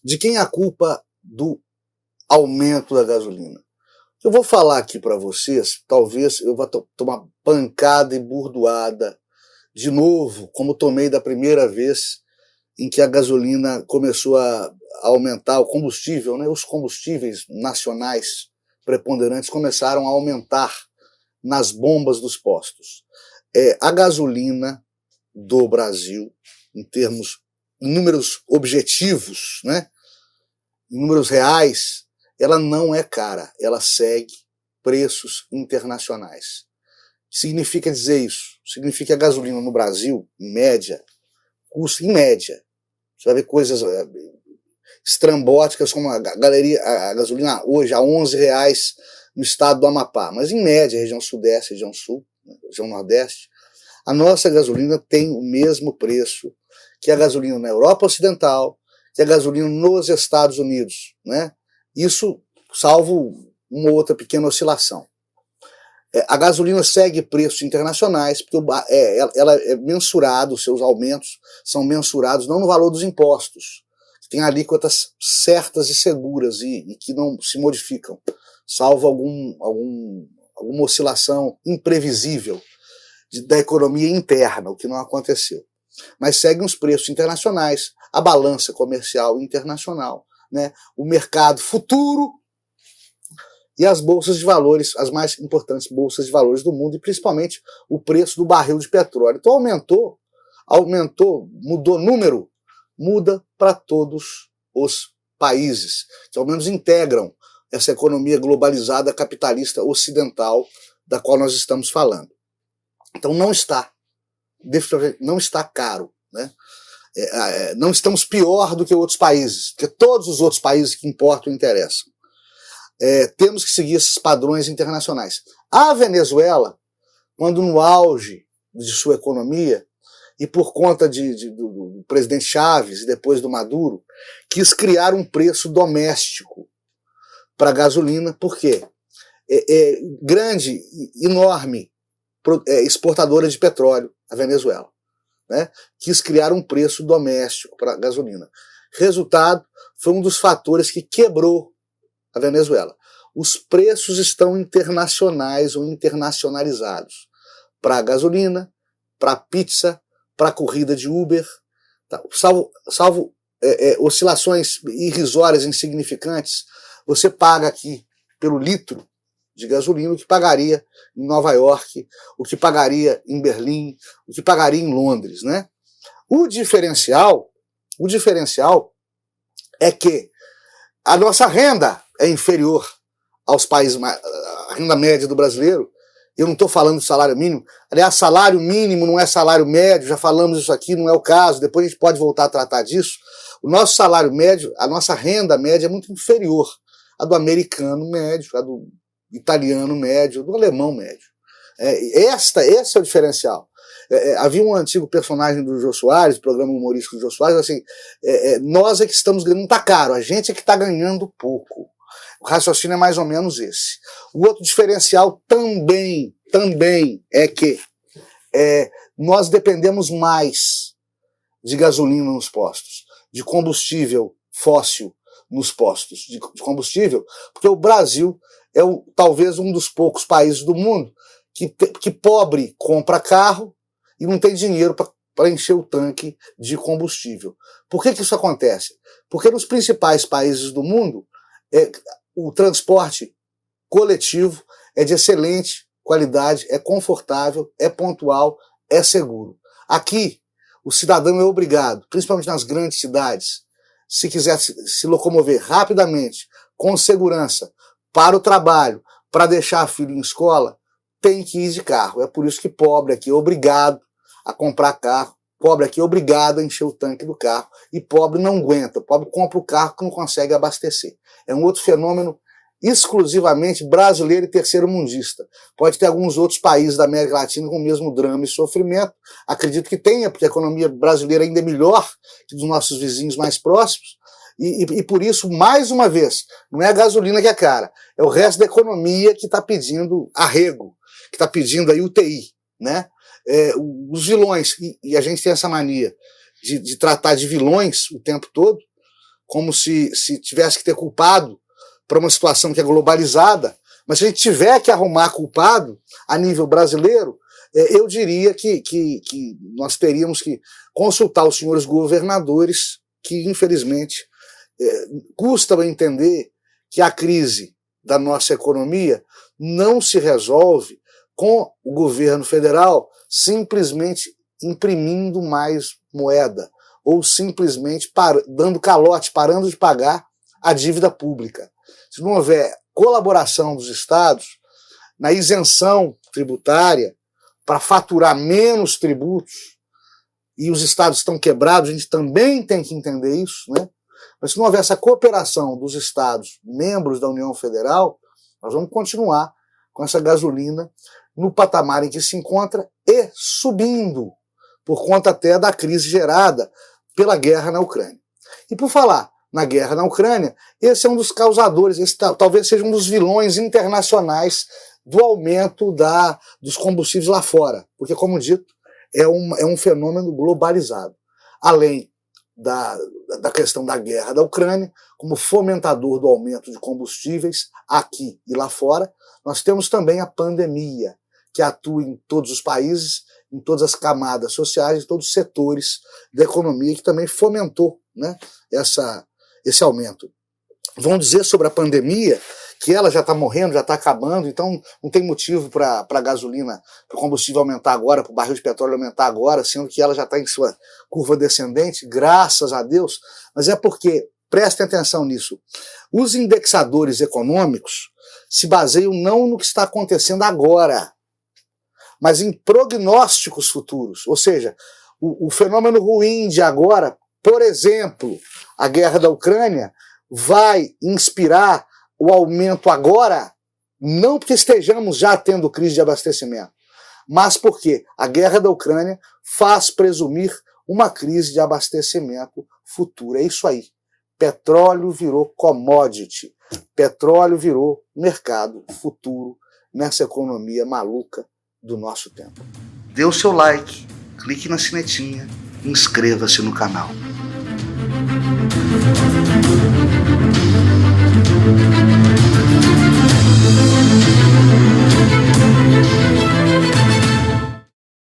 De quem é a culpa do aumento da gasolina? Eu vou falar aqui para vocês, talvez eu vá tomar pancada e burdoada de novo, como tomei da primeira vez em que a gasolina começou a aumentar, o combustível, né? Os combustíveis nacionais preponderantes começaram a aumentar nas bombas dos postos. A gasolina do Brasil, em números objetivos, né? Em números reais, ela não é cara, ela segue preços internacionais. Significa dizer isso? Significa que a gasolina no Brasil, em média, custa, em média, você vai ver coisas estrambóticas como a gasolina hoje a R$11 no estado do Amapá, mas em média, região sudeste, região sul, região nordeste, a nossa gasolina tem o mesmo preço que a gasolina na Europa Ocidental, que a gasolina nos Estados Unidos, né? Isso salvo uma outra pequena oscilação. A gasolina segue preços internacionais, porque ela é mensurada, os seus aumentos são mensurados não no valor dos impostos, que tem alíquotas certas e seguras e que não se modificam, salvo alguma oscilação imprevisível da economia interna, o que não aconteceu. Mas seguem os preços internacionais, a balança comercial internacional, né, o mercado futuro e as bolsas de valores, as mais importantes bolsas de valores do mundo, e principalmente o preço do barril de petróleo. Então aumentou, mudou número, muda para todos os países, que ao menos integram essa economia globalizada capitalista ocidental da qual nós estamos falando. Então não está caro, né? Não estamos pior do que outros países, porque todos os outros países que importam interessam. Temos que seguir esses padrões internacionais. A Venezuela, quando no auge de sua economia, e por conta do presidente Chávez e depois do Maduro, quis criar um preço doméstico para a gasolina. Por quê? Grande, enorme, exportadora de petróleo, a Venezuela, né? Quis criar um preço doméstico para a gasolina. Resultado, foi um dos fatores que quebrou a Venezuela. Os preços estão internacionais ou internacionalizados. Para a gasolina, para a pizza, para a corrida de Uber, tá? Salvo oscilações irrisórias, insignificantes, você paga aqui pelo litro de gasolina o que pagaria em Nova York, o que pagaria em Berlim, o que pagaria em Londres, né? O diferencial é que a nossa renda é inferior aos países, a renda média do brasileiro. Eu não estou falando de salário mínimo. Aliás, salário mínimo não é salário médio, já falamos isso aqui, não é o caso, depois a gente pode voltar a tratar disso. O nosso salário médio, a nossa renda média é muito inferior à do americano médio, à do italiano médio, do alemão médio. Esse é o diferencial. Havia um antigo personagem do Jô Soares, do programa humorístico do Jô Soares, assim, nós é que estamos ganhando, não está caro, a gente é que está ganhando pouco. O raciocínio é mais ou menos esse. O outro diferencial também é que nós dependemos mais de gasolina nos postos, de combustível fóssil nos postos de combustível, porque o Brasil é talvez um dos poucos países do mundo que pobre compra carro e não tem dinheiro para encher o tanque de combustível. Por que isso acontece? Porque nos principais países do mundo, o transporte coletivo é de excelente qualidade, é confortável, é pontual, é seguro. Aqui, o cidadão é obrigado, principalmente nas grandes cidades, se quiser se locomover rapidamente, com segurança, para o trabalho, para deixar a filha em escola, tem que ir de carro. É por isso que pobre aqui é obrigado a comprar carro, pobre aqui é obrigado a encher o tanque do carro, e pobre não aguenta, pobre compra o carro que não consegue abastecer. É um outro fenômeno exclusivamente brasileiro e terceiro-mundista. Pode ter alguns outros países da América Latina com o mesmo drama e sofrimento. Acredito que tenha, porque a economia brasileira ainda é melhor que dos nossos vizinhos mais próximos. E por isso, mais uma vez, não é a gasolina que é cara, é o resto da economia que está pedindo arrego, que está pedindo aí UTI, né? Os vilões, e a gente tem essa mania de tratar de vilões o tempo todo, como se tivesse que ter culpado para uma situação que é globalizada, mas se a gente tiver que arrumar culpado a nível brasileiro, eu diria que nós teríamos que consultar os senhores governadores, que infelizmente custa entender que a crise da nossa economia não se resolve com o governo federal simplesmente imprimindo mais moeda ou simplesmente dando calote, parando de pagar a dívida pública. Se não houver colaboração dos estados na isenção tributária para faturar menos tributos, e os estados estão quebrados, a gente também tem que entender isso, né? Mas se não houver essa cooperação dos estados, membros da União Federal, nós vamos continuar com essa gasolina no patamar em que se encontra e subindo, por conta até da crise gerada pela guerra na Ucrânia. E por falar na guerra na Ucrânia, esse é um dos causadores, esse talvez seja um dos vilões internacionais do aumento dos combustíveis lá fora, porque, como dito, é um fenômeno globalizado. Além da questão da guerra da Ucrânia, como fomentador do aumento de combustíveis aqui e lá fora, nós temos também a pandemia, que atua em todos os países, em todas as camadas sociais, em todos os setores da economia, que também fomentou, né, esse aumento. Vão dizer sobre a pandemia que ela já está morrendo, já está acabando, então não tem motivo para a gasolina, para o combustível aumentar agora, para o barril de petróleo aumentar agora, sendo que ela já está em sua curva descendente, graças a Deus, mas é porque, prestem atenção nisso, os indexadores econômicos se baseiam não no que está acontecendo agora, mas em prognósticos futuros, ou seja, o fenômeno ruim de agora, por exemplo, a guerra da Ucrânia, vai inspirar o aumento agora, não porque estejamos já tendo crise de abastecimento, mas porque a guerra da Ucrânia faz presumir uma crise de abastecimento futura. É isso aí. Petróleo virou commodity. Petróleo virou mercado futuro nessa economia maluca do nosso tempo. Dê o seu like, clique na sinetinha e inscreva-se no canal.